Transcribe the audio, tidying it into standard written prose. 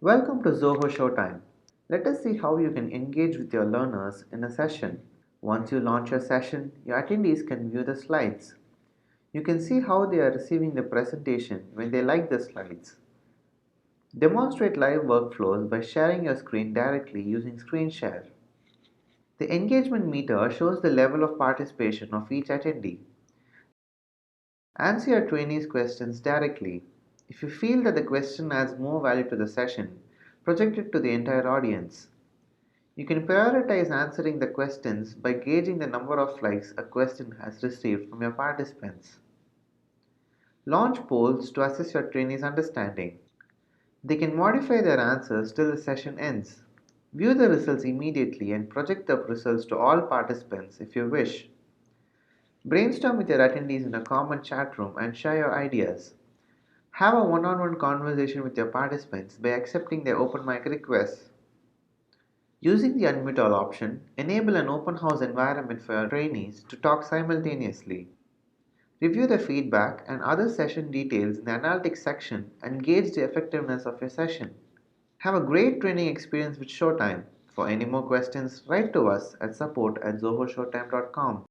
Welcome to Zoho ShowTime. Let us see how you can engage with your learners in a session. Once you launch your session, your attendees can view the slides. You can see how they are receiving the presentation when they like the slides. Demonstrate live workflows by sharing your screen directly using Screen Share. The engagement meter shows the level of participation of each attendee. Answer your trainees' questions directly. If you feel that the question adds more value to the session, project it to the entire audience. You can prioritize answering the questions by gauging the number of likes a question has received from your participants. Launch polls to assess your trainees' understanding. They can modify their answers till the session ends. View the results immediately and project the results to all participants if you wish. Brainstorm with your attendees in a common chat room and share your ideas. Have a one-on-one conversation with your participants by accepting their open mic requests. Using the unmute all option, enable an open house environment for your trainees to talk simultaneously. Review the feedback and other session details in the analytics section and gauge the effectiveness of your session. Have a great training experience with ShowTime. For any more questions, write to us at support@zohoshowtime.com.